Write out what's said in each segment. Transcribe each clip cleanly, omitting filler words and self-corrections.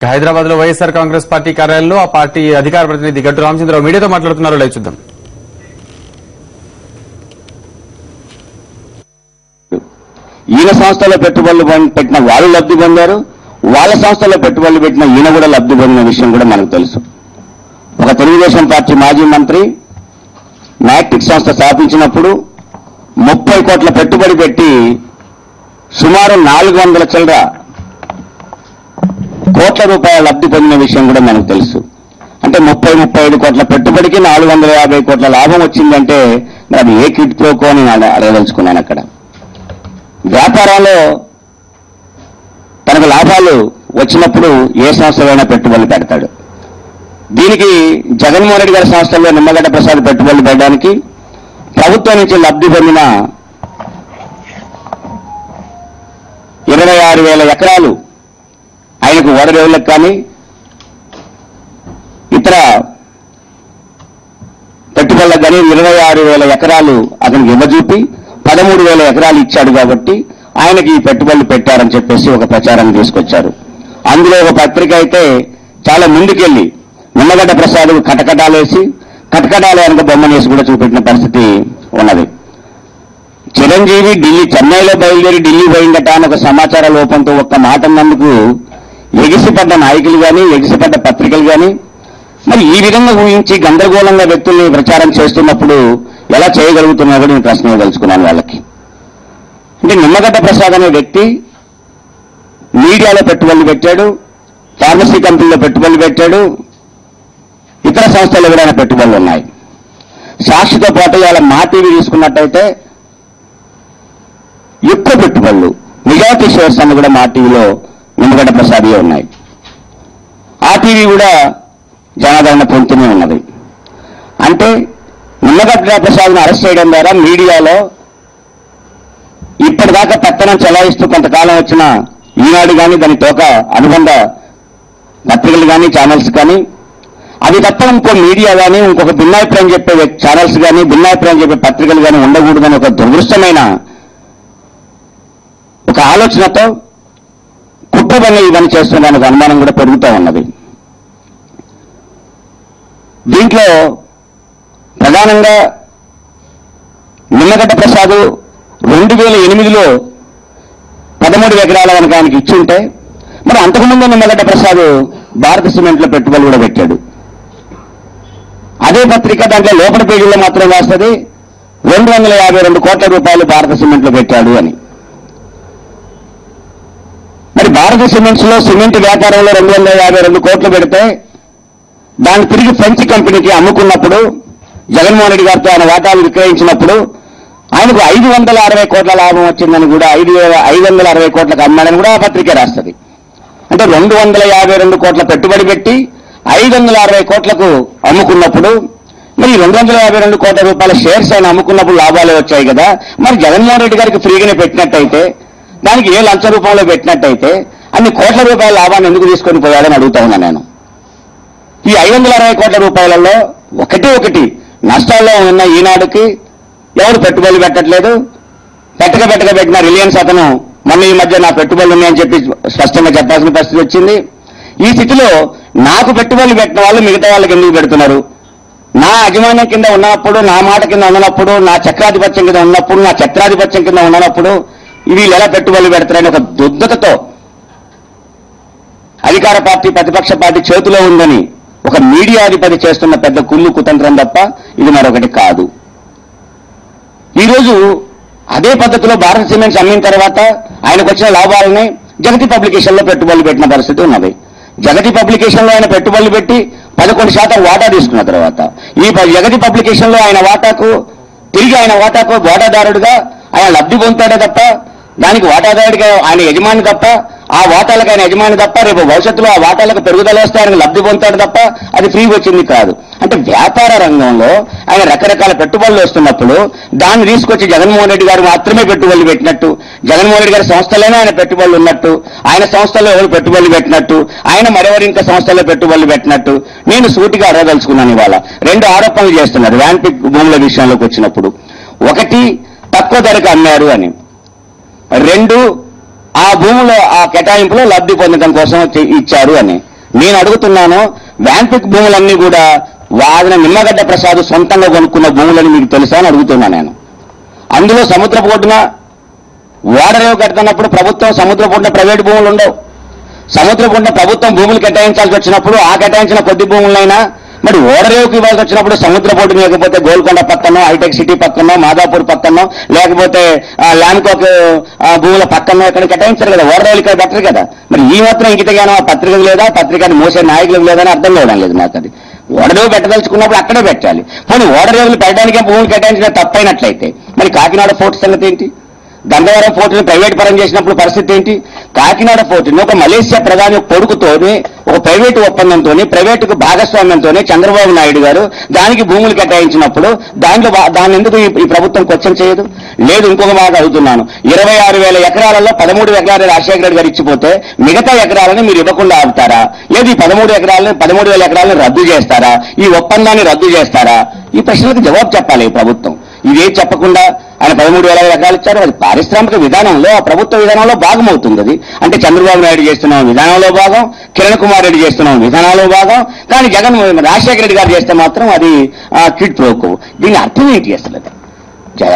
హైదరాబాద్ లో వైఎస్ఆర్ కాంగ్రెస్ పార్టీ కార్యాలయంలో ఆ పార్టీ అధికార ప్రతినిధి గట్టు రామచంద్రరావు మీడియాతో మాట్లాడుతున్నారు. లైవ్ చూద్దాం. ఈయన సంస్థలో పెట్టుబడులు పెట్టిన వాళ్ళు లబ్ధి పొందారు, వాళ్ళ సంస్థలో పెట్టుబడులు పెట్టిన ఈయన కూడా లబ్ధి పొందిన విషయం కూడా మనకు తెలుసు. ఒక తెలుగుదేశం పార్టీ మాజీ మంత్రి మ్యాట్రిక్ సంస్థ స్థాపించినప్పుడు 30 కోట్ల పెట్టుబడి పెట్టి సుమారు 400 చిల్లర కోట్ల రూపాయల లబ్ధి పొందిన విషయం కూడా మనకు తెలుసు. అంటే 30-35 కోట్ల పెట్టుబడికి 450 కోట్ల లాభం వచ్చిందంటే అది ఏ కిట్ ప్రోకో అని అడగదలుచుకున్నాను. అక్కడ వ్యాపారంలో తనకు లాభాలు వచ్చినప్పుడు ఏ సంస్థలోనైనా పెట్టుబడులు పెడతాడు. దీనికి జగన్మోహన్ రెడ్డి గారి సంస్థల్లో నిమ్మగడ్డ ప్రసాద్ పెట్టుబడులు పెట్టడానికి ప్రభుత్వం నుంచి లబ్ధి పొందిన 26,000 ఎకరాలు ఆయనకు ఓడరేవులకు కానీ ఇతర పెట్టుబడులకు కానీ 26,000 ఎకరాలు అతనికి ఇవ్వజూపి 13,000 ఎకరాలు ఇచ్చాడు కాబట్టి ఆయనకి ఈ పెట్టుబడులు పెట్టారని చెప్పేసి ఒక ప్రచారం తీసుకొచ్చారు. అందులో ఒక పత్రిక అయితే చాలా ముందుకెళ్లి నిమ్మగడ్డ ప్రసాద్ కటకటాలేసి కటకటాలు వెనక బొమ్మనేసి కూడా చూపెట్టిన పరిస్థితి ఉన్నది. చిరంజీవి చెన్నైలో బయలుదేరి ఢిల్లీ పోయిందట అని ఒక సమాచార లోపంతో ఒక్క మాట అన్నందుకు ఎగిసిపడ్డ నాయకులు కానీ ఎగిసిపడ్డ పత్రికలు కానీ మరి ఈ విధంగా ఊహించి గందరగోళంగా వ్యక్తుల్ని ప్రచారం చేస్తున్నప్పుడు ఎలా చేయగలుగుతున్నా కూడా నేను ప్రశ్న ఇవ్వదలుచుకున్నాను వాళ్ళకి. అంటే నిమ్మగడ్డ ప్రసాద్ అనే వ్యక్తి మీడియాలో పెట్టుబడులు పెట్టాడు, ఫార్మసీ కంపెనీలో పెట్టుబడులు పెట్టాడు, ఇతర సంస్థల్లో కూడా ఆయన పెట్టుబడులు ఉన్నాయి. సాక్షితో పాటు ఇవాళ మా టీవీ తీసుకున్నట్టయితే ఎక్కువ పెట్టుబడులు మెజార్టీ షేర్స్ అన్ని కూడా మా టీవీలో నిమ్మగడ్డ ప్రసాదే ఉన్నాయి. ఆ టీవీ కూడా జనాదరణ పొందుతూనే ఉన్నది. అంటే నిమ్మగడ్డ ప్రసాద్ను అరెస్ట్ చేయడం ద్వారా మీడియాలో ఇప్పటిదాకా పెత్తనం చెలాయిస్తూ కొంతకాలం వచ్చిన ఈనాడు కానీ దాని తోక అనుబంధ పత్రికలు కానీ ఛానల్స్ కానీ అది తప్ప ఇంకో మీడియా కానీ ఇంకొక భిన్నాభిప్రాయం చెప్పే ఛానల్స్ కానీ భిన్నాభిప్రాయం చెప్పే పత్రికలు కానీ ఉండకూడదని ఒక దురదృష్టమైన ఒక ఆలోచనతో కుట్రబన్ని ఇవన్నీ చేస్తున్న అనుమానం కూడా పెరుగుతూ ఉన్నది. దీంట్లో ప్రధానంగా నిమ్మగడ్డ ప్రసాద్ 2008లో 13 ఎకరాల కనుక ఆయనకి ఇచ్చుంటే మరి అంతకుముందు నిమ్మగడ్డ ప్రసాద్ భారత సిమెంట్లో పెట్టుబడులు కూడా పెట్టాడు. అదే పత్రిక దాంట్లో లోపల పేజీల్లో మాత్రం రాస్తుంది 252 కోట్ల రూపాయలు భారత సిమెంట్లో పెట్టాడు అని. మరి భారత సిమెంట్స్ లో సిమెంట్ వ్యాపారంలో 252 కోట్లు పెడితే దాన్ని తిరిగి ఫ్రెంచ్ కంపెనీకి అమ్ముకున్నప్పుడు జగన్మోహన్ రెడ్డి గారితో ఆయన వాటాలు విక్రయించినప్పుడు ఆయనకు 560 కోట్ల లాభం వచ్చిందని కూడా 560 కోట్లకు అమ్మాడని కూడా ఆ పత్రికే రాస్తుంది. అంటే 252 కోట్ల పెట్టుబడి పెట్టి 560 కోట్లకు అమ్ముకున్నప్పుడు మరి 252 కోట్ల రూపాయల షేర్స్ ఆయన అమ్ముకున్నప్పుడు లాభాలే వచ్చాయి కదా. మరి జగన్మోహన్ రెడ్డి గారికి ఫ్రీగానే పెట్టినట్టయితే దానికి ఏ లంచ రూపంలో పెట్టినట్టయితే అన్ని కోట్ల రూపాయల లాభాన్ని ఎందుకు తీసుకొని పోయాలని అడుగుతా ఉన్నాను నేను. ఈ 560 కోట్ల రూపాయలలో ఒకటి నష్టాల్లో ఉన్న ఈనాడుకి ఎవరు పెట్టుబడులు పెట్టట్లేదు. పెట్టిన రిలయన్స్ అతను మొన్న ఈ మధ్య నా పెట్టుబడులు ఉన్నాయని చెప్పి స్పష్టంగా చెప్పాల్సిన పరిస్థితి వచ్చింది. ఈ స్థితిలో నాకు పెట్టుబడులు పెట్టిన వాళ్ళు మిగతా వాళ్ళకి ఎందుకు పెడుతున్నారు? నా అజమాన్యం కింద ఉన్నప్పుడు, నా మాట కింద ఉన్నప్పుడు, నా చక్రాధిపత్యం కింద ఉన్నప్పుడు, నా ఛత్రాధిపత్యం కింద ఉన్నప్పుడు వీళ్ళు ఎలా పెట్టుబడులు పెడతారని ఒక దుద్దతతో అధికార పార్టీ ప్రతిపక్ష పార్టీ చేతిలో ఉందని ఒక మీడియా అధిపతి చేస్తున్న పెద్ద కుళ్ళు కుతంత్రం తప్ప ఇది మరొకటి కాదు. ఈరోజు అదే పద్ధతిలో భారత సిమెంట్స్ అమ్మిన తర్వాత ఆయనకు వచ్చిన లాభాలని జగతి పబ్లికేషన్లో పెట్టుబడులు పెట్టిన పరిస్థితి ఉన్నది. జగతి పబ్లికేషన్లో ఆయన పెట్టుబడులు పెట్టి 11% వాటా తీసుకున్న తర్వాత ఈ జగతి పబ్లికేషన్లో ఆయన వాటాకు వాటాదారుడిగా ఆయన లబ్ధి పొందుతాడే తప్ప దానికి వాటాదారుడిగా ఆయన యజమాని తప్ప ఆ వాటాలకు ఆయన యజమాని తప్ప రేపు భవిష్యత్తులో ఆ వాటాలకు పెరుగుదల వస్తే ఆయనకు లబ్ధి పొందుతాడు తప్ప అది ఫ్రీగా వచ్చింది కాదు. అంటే వ్యాపార రంగంలో ఆయన రకరకాల పెట్టుబడులు వస్తున్నప్పుడు దాన్ని తీసుకొచ్చి జగన్మోహన్ రెడ్డి గారు మాత్రమే పెట్టుబడులు పెట్టినట్టు, జగన్మోహన్ రెడ్డి గారి సంస్థలోనే ఆయన పెట్టుబడులు ఉన్నట్టు, ఆయన సంస్థలో ఎవరు పెట్టుబడులు పెట్టినట్టు, ఆయన మరెవరు ఇంకా సంస్థలో పెట్టుబడులు పెట్టినట్టు నేను సూటిగా అడగదలుచుకున్నాను. ఇవాళ 2 ఆరోపణలు చేస్తున్నారు వ్యాన్పిక్ భూముల విషయంలోకి వచ్చినప్పుడు. ఒకటి, తక్కువ ధరకు అమ్మారు అని. 2, ఆ భూములో ఆ కేటాయింపులో లబ్ధి పొందడం కోసం ఇచ్చారు అని. నేను అడుగుతున్నాను, వ్యాంపిక్ భూములన్నీ కూడా వాడిన నిమ్మగడ్డ ప్రసాద్ సొంతంగా కొనుక్కున్న భూములని మీకు తెలుసా అని అడుగుతున్నాను నేను. అందులో సముద్రపు ఒడ్డున ఓడరేవు కడుతున్నప్పుడు ప్రభుత్వం సముద్రపు ఒడ్డున ప్రైవేటు భూములు ఉండవు. సముద్రపు ఒడ్డున ప్రభుత్వం భూములు కేటాయించాల్సి వచ్చినప్పుడు ఆ కేటాయించిన కొద్ది భూములైనా మరి ఓడరేవుకి ఇవ్వాల్సి వచ్చినప్పుడు సముద్రపు ఒడ్డున లేకపోతే గోల్కొండ పక్కనో, హైటెక్ సిటీ పక్కనో, మాదాపూర్ పక్కనో, లేకపోతే ల్యాండ్కోక్ భూముల పక్కనో ఎక్కడ కేటాయించారు కదా. ఓడరేవులు ఇక్కడ బెటర్ కదా. మరి ఈ మాత్రం ఇంకితగానో ఆ పత్రికలు లేదా, పత్రికని మోసే నాయకులకు లేదని అర్థం కావడం లేదు నాకు. అది ఓడరేవు పెట్టదలుచుకున్నప్పుడు అక్కడే పెట్టాలి. పోనీ ఓడరేవులు పెట్టడానికే భూములు కేటాయించడం తప్పైనట్లయితే మరి కాకినాడ ఫోర్ట్ సంగతి ఏంటి? గంగవరం పోర్టుని ప్రైవేట్ పరం చేసినప్పుడు పరిస్థితి ఏంటి? కాకినాడ పోర్టుని ఒక మలేసియా ప్రధాని కొడుకుతోని ఒక ప్రైవేటు ఒప్పందంతో, ప్రైవేటుకు భాగస్వామ్యంతో చంద్రబాబు నాయుడు గారు దానికి భూములు కేటాయించినప్పుడు దాన్ని ఎందుకు ఈ ప్రభుత్వం క్వశ్చన్ చేయదు? లేదు, ఇంకొక మాట అడుగుతున్నాను. 26,000 ఎకరాలలో 13 ఎకరాలు రాజశేఖర రెడ్డి గారు ఇచ్చిపోతే మిగతా ఎకరాలను మీరు ఇవ్వకుండా ఆపుతారా? లేదు, ఈ 13,000 ఎకరాలను రద్దు చేస్తారా? ఈ ఒప్పందాన్ని రద్దు చేస్తారా? ఈ ప్రశ్నలకు జవాబు చెప్పాలి ఈ ప్రభుత్వం. ఇదే చెప్పకుండా ఆయన 13,000 ఎకరాలు ఇచ్చారు. అది పారిశ్రామిక విధానంలో, ఆ ప్రభుత్వ విధానంలో భాగం అవుతుంది. అది అంటే చంద్రబాబు నాయుడు చేస్తున్న విధానంలో భాగం, కిరణ్ కుమార్ రెడ్డి చేస్తున్న విధానంలో భాగం. కానీ రాజశేఖర రెడ్డి గారు చేస్తే మాత్రం అది కిడ్ ప్రోకో. దీని అర్థం ఏంటి అసలు?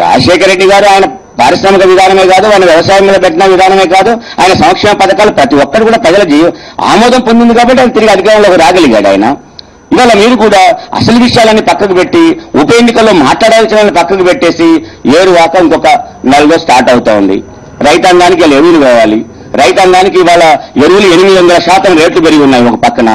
రాజశేఖర రెడ్డి గారు ఆయన పారిశ్రామిక విధానమే కాదు, ఆయన వ్యవసాయం మీద పెట్టిన విధానమే కాదు, ఆయన సంక్షేమ పథకాలు ప్రతి ఒక్కరు కూడా ప్రజల ఆమోదం పొందింది కాబట్టి ఆయన తిరిగి అధికారంలోకి రాగలిగాడు ఆయన. ఇవాళ మీరు కూడా అసలు విషయాలన్నీ పక్కకు పెట్టి ఉప ఎన్నికల్లో మాట్లాడాల్సిన పక్కకు పెట్టేసి ఏరువాక ఇంకొక నెలలో స్టార్ట్ అవుతా ఉంది. రైతాంగానికి ఎరువులు కావాలి. రైతాంగానికి ఇవాళ ఎరువులు 800% రేట్లు పెరిగి ఉన్నాయి ఒక పక్కన.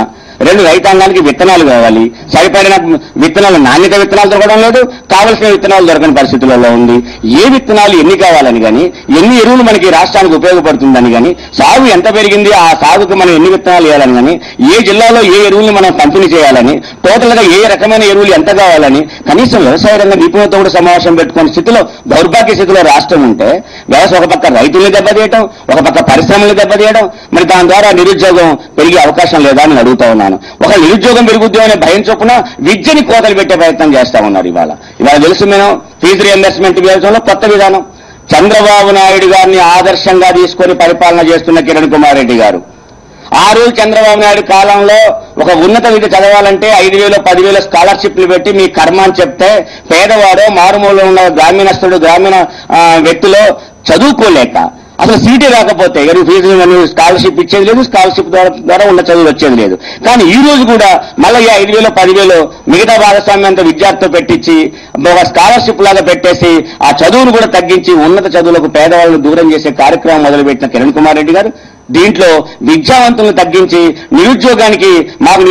2 రైతాంగానికి విత్తనాలు కావాలి. సరిపడిన విత్తనాలు, నాణ్యత విత్తనాలు దొరకడం లేదు, కావలసిన విత్తనాలు దొరకని పరిస్థితులలో ఉంది. ఏ విత్తనాలు ఎన్ని కావాలని కానీ, ఎన్ని ఎరువులు మనకి రాష్ట్రానికి ఉపయోగపడుతుందని కానీ, సాగు ఎంత పెరిగింది, ఆ సాగుకు మనం ఎన్ని విత్తనాలు వేయాలని కానీ, ఏ జిల్లాలో ఏ ఎరువుల్ని మనం పంపిణీ చేయాలని, టోటల్ గా ఏ రకమైన ఎరువులు ఎంత కావాలని కనీసం వ్యవసాయ రంగ నిపుణులతో కూడా సమావేశం పెట్టుకునే స్థితిలో, దౌర్భాగ్య స్థితిలో రాష్ట్రం ఉంటే ఒక పక్క రైతుల్ని దెబ్బతీయడం, ఒక పక్క పరిశ్రమలు దెబ్బతీయడం, మరి దాని ద్వారా నిరుద్యోగం పెరిగే అవకాశం లేదా అని అడుగుతా ఉన్నాను. ఒక నిరుద్యోగం పెరుగుద్ది అనే భయం చొప్పున విద్యని కోతలు పెట్టే ప్రయత్నం చేస్తా ఉన్నారు. ఇవాళ తెలుసు మేము ఫీజు రియంబర్స్మెంట్ విధానంలో కొత్త విధానం. చంద్రబాబు నాయుడు గారిని ఆదర్శంగా తీసుకొని పరిపాలన చేస్తున్న కిరణ్ కుమార్ రెడ్డి గారు ఆ రోజు చంద్రబాబు నాయుడు కాలంలో ఒక ఉన్నత విద్య చదవాలంటే 5,000 10,000 స్కాలర్షిప్లు పెట్టి మీ కర్మ అని చెప్తే పేదవాడో మారుమూలలో ఉన్న గ్రామీణ వ్యక్తిలో చదువుకోలేక అసలు సీటే రాకపోతే ఎరువు ఫీజు స్కాలర్షిప్ ఇచ్చేది లేదు, స్కాలర్షిప్ ద్వారా ఉన్న చదువులు వచ్చేది లేదు. కానీ ఈ రోజు కూడా మళ్ళీ 5,000 10,000 మిగతా భాగస్వామ్యంతో విద్యార్థితో పెట్టించి ఒక స్కాలర్షిప్ లాగా పెట్టేసి ఆ చదువును కూడా తగ్గించి ఉన్నత చదువులకు పేదవాళ్ళను దూరం చేసే కార్యక్రమం మొదలుపెట్టిన కిరణ్ కుమార్ రెడ్డి గారు దీంట్లో విద్యావంతులను తగ్గించి నిరుద్యోగానికి మాకు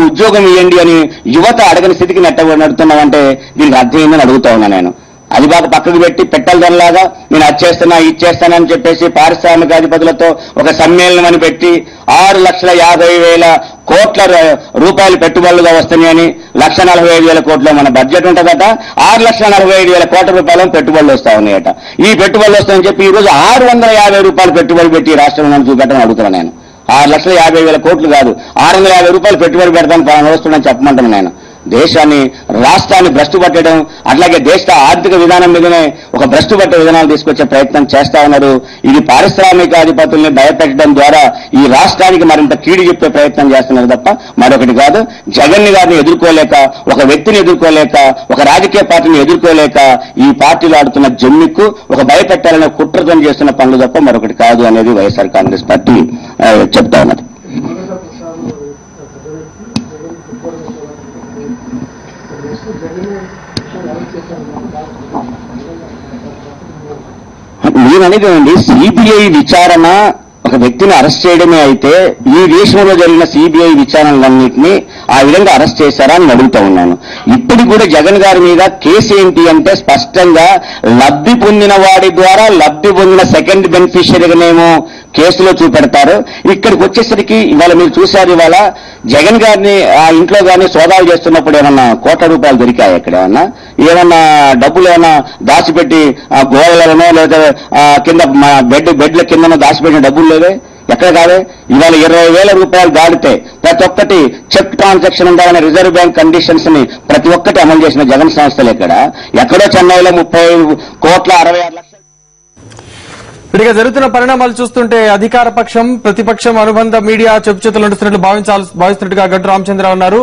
ఉద్యోగం ఇవ్వండి అని యువత అడగని స్థితికి నడుతున్నామంటే దీనికి అర్థం ఏందని అడుగుతా ఉన్నా నేను. అది బాగా పక్కకు పెట్టి పెట్టలదనలాగా నేను అది చేస్తున్నా ఇది చేస్తానని చెప్పేసి పారిశ్రామిక అధిపతులతో ఒక సమ్మేళనం అని పెట్టి 6,50,000 కోట్ల రూపాయలు పెట్టుబడులుగా వస్తున్నాయని 1,45,000 కోట్ల మన బడ్జెట్ ఉంటుందట. 6,45,000 కోట్ల రూపాయలు పెట్టుబడులు వస్తా ఉన్నాయట. ఈ పెట్టుబడులు వస్తాయని చెప్పి ఈ రోజు 650 రూపాయలు పెట్టుబడి పెట్టి రాష్ట్రంలో చూపెట్టని అడుగుతున్నాను నేను. 6,50,000 కోట్లు కాదు, 650 రూపాయలు పెట్టుబడి పెడతాను పలానా వస్తుందని చెప్పమంటాను నేను. దేశాన్ని రాష్ట్రాన్ని భ్రష్టు పట్టడం, అట్లాగే దేశ ఆర్థిక విధానం మీదనే ఒక భ్రష్టు పట్టే విధానాలు తీసుకొచ్చే ప్రయత్నం చేస్తా ఉన్నారు. ఇది పారిశ్రామిక అధిపతుల్ని భయపెట్టడం ద్వారా ఈ రాష్ట్రానికి మరింత కీడు చెప్పే ప్రయత్నం చేస్తున్నారు తప్ప మరొకటి కాదు. జగన్ గారిని ఎదుర్కోలేక, ఒక వ్యక్తిని ఎదుర్కోలేక, ఒక రాజకీయ పార్టీని ఎదుర్కోలేక ఈ పార్టీలు ఆడుతున్న జమ్మికు ఒక భయపెట్టాలనే కుట్రతో చేస్తున్న పనులు తప్ప మరొకటి కాదు అనేది వైఎస్ఆర్ కాంగ్రెస్ పార్టీ చెప్తా ఉన్నది. నేననేది సిబిఐ విచారణ ఒక వ్యక్తిని అరెస్ట్ చేయడమే అయితే ఈ దేశంలో జరిగిన సిబిఐ విచారణలన్నింటినీ ఆ విధంగా అరెస్ట్ చేశారా అని అడుగుతా ఉన్నాను. ఇప్పటికి కూడా జగన్ గారి మీద కేసు ఏంటి అంటే స్పష్టంగా లబ్ధి పొందిన వాడి ద్వారా లబ్ధి పొందిన సెకండ్ బెనిఫిషియరీగానేమో కేసులో చూపెడతారు. ఇక్కడికి వచ్చేసరికి ఇవాళ మీరు చూశారు, ఇవాళ జగన్ గారిని ఆ ఇంట్లో కానీ సోదాలు చేస్తున్నప్పుడు ఏమన్నా కోట్ల రూపాయలు దొరికాయి? ఇక్కడ ఏమన్నా డబ్బులు ఏమన్నా దాచిపెట్టి గోడలనో లేదా కింద బెడ్ల కిందనో దాచిపెట్టిన డబ్బులు లేవే? ఎక్కడ కాదే? ఇవాళ 20,000 రూపాయలు దాడితే ప్రతి ఒక్కటి చెక్ ట్రాన్సాక్షన్ ఉండాలనే రిజర్వ్ బ్యాంక్ కండిషన్స్ ని ప్రతి ఒక్కటి అమలు చేసిన జగన్ సంస్థలు ఎక్కడో చెన్నైలో 30,60,00,000 ఇక జరుగుతున్న పరిణామాలు చూస్తుంటే అధికార పక్షం ప్రతిపక్షం అనుబంధ మీడియా చెప్పుచేతలు నడుస్తున్నట్లు భావిస్తున్నట్టుగా గట్టు రామచంద్రరావు అన్నారు.